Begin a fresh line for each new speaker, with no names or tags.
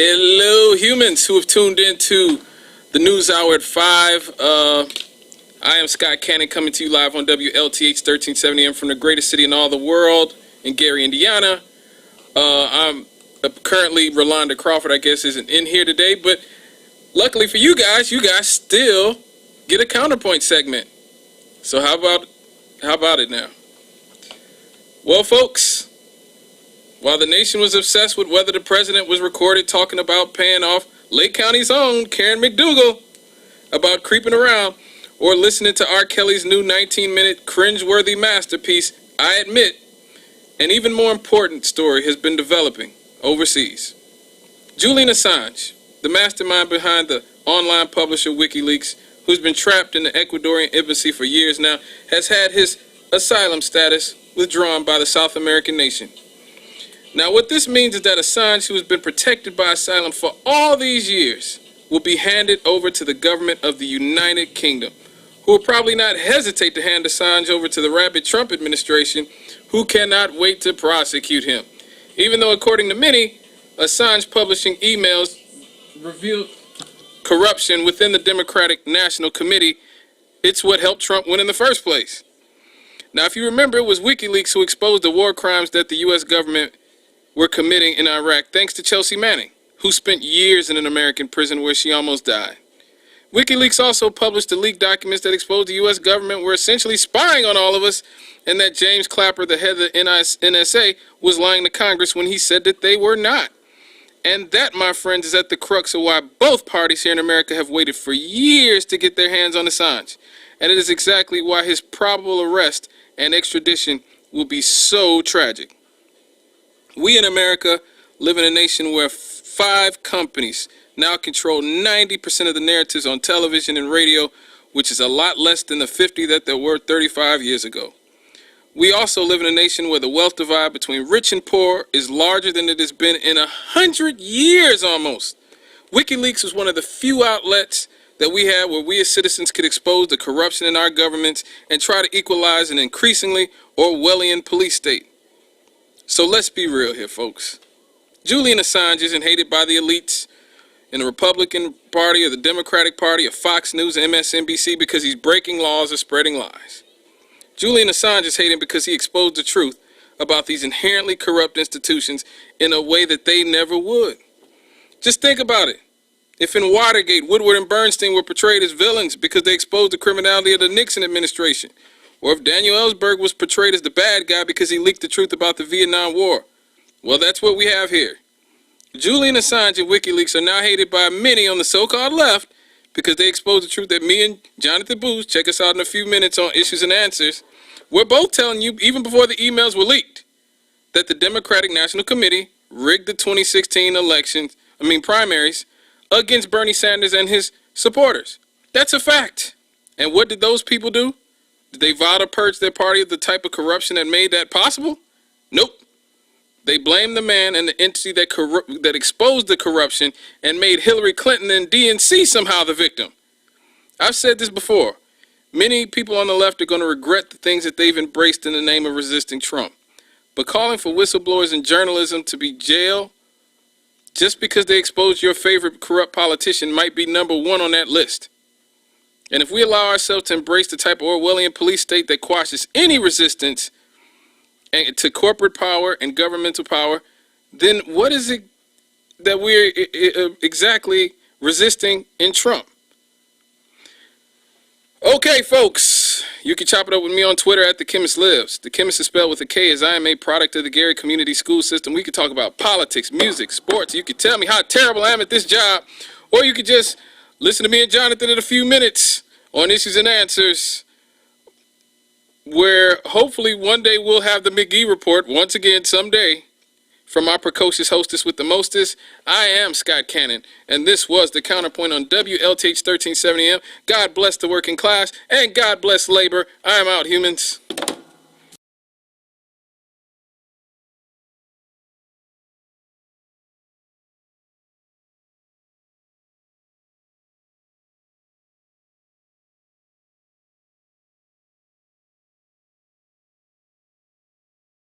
Hello, humans who have tuned into the News Hour at 5. I am Scott Cannon coming to you live on WLTH 1370 AM from the greatest city in all the world, in Gary, Indiana. I'm currently, Rolanda Crawford, I guess, isn't in here today, but luckily for you guys still get a Counterpoint segment. So how about it now? Well, folks, while the nation was obsessed with whether the president was recorded talking about paying off Lake County's own Karen McDougal about creeping around, or listening to R. Kelly's new 19-minute cringe-worthy masterpiece, I admit, an even more important story has been developing overseas. Julian Assange, the mastermind behind the online publisher WikiLeaks, who's been trapped in the Ecuadorian embassy for years now, has had his asylum status withdrawn by the South American nation. Now, what this means is that Assange, who has been protected by asylum for all these years, will be handed over to the government of the United Kingdom, who will probably not hesitate to hand Assange over to the rabid Trump administration, who cannot wait to prosecute him. Even though, according to many, Assange publishing emails revealed corruption within the Democratic National Committee, it's what helped Trump win in the first place. Now, if you remember, it was WikiLeaks who exposed the war crimes that the U.S. government were committing in Iraq, thanks to Chelsea Manning, who spent years in an American prison where she almost died. WikiLeaks also published the leaked documents that exposed the U.S. government were essentially spying on all of us, and that James Clapper, the head of the NSA, was lying to Congress when he said that they were not. And that, my friends, is at the crux of why both parties here in America have waited for years to get their hands on Assange. And it is exactly why his probable arrest and extradition will be so tragic. We in America live in a nation where 5 companies now control 90% of the narratives on television and radio, which is a lot less than the 50 that there were 35 years ago. We also live in a nation where the wealth divide between rich and poor is larger than it has been in 100 years almost. WikiLeaks was one of the few outlets that we had where we as citizens could expose the corruption in our governments and try to equalize an increasingly Orwellian police state. So let's be real here, folks. Julian Assange isn't hated by the elites in the Republican Party or the Democratic Party or Fox News and MSNBC because he's breaking laws or spreading lies. Julian Assange is hated because he exposed the truth about these inherently corrupt institutions in a way that they never would. Just think about it. If in Watergate, Woodward and Bernstein were portrayed as villains because they exposed the criminality of the Nixon administration, or if Daniel Ellsberg was portrayed as the bad guy because he leaked the truth about the Vietnam War, well, that's what we have here. Julian Assange and WikiLeaks are now hated by many on the so-called left because they exposed the truth that me and Jonathan Booth, check us out in a few minutes on Issues and Answers, we're both telling you, even before the emails were leaked, that the Democratic National Committee rigged the 2016 primaries against Bernie Sanders and his supporters. That's a fact. And what did those people do? Did they vow to purge their party of the type of corruption that made that possible? Nope. They blamed the man and the entity that exposed the corruption and made Hillary Clinton and DNC somehow the victim. I've said this before. Many people on the left are going to regret the things that they've embraced in the name of resisting Trump. But calling for whistleblowers and journalism to be jailed just because they exposed your favorite corrupt politician might be number 1 on that list. And if we allow ourselves to embrace the type of Orwellian police state that quashes any resistance to corporate power and governmental power, then what is it that we're exactly resisting in Trump? Okay, folks, you can chop it up with me on Twitter at The Chemist Lives. The Chemist is spelled with a K, as I am a product of the Gary Community School System. We can talk about politics, music, sports. You can tell me how terrible I am at this job, or you could just listen to me and Jonathan in a few minutes on Issues and Answers, where hopefully one day we'll have the McGee Report once again someday. From our precocious hostess with the mostest, I am Scott Cannon, and this was the Counterpoint on WLTH 1370 AM. God bless the working class, and God bless labor. I am out, humans.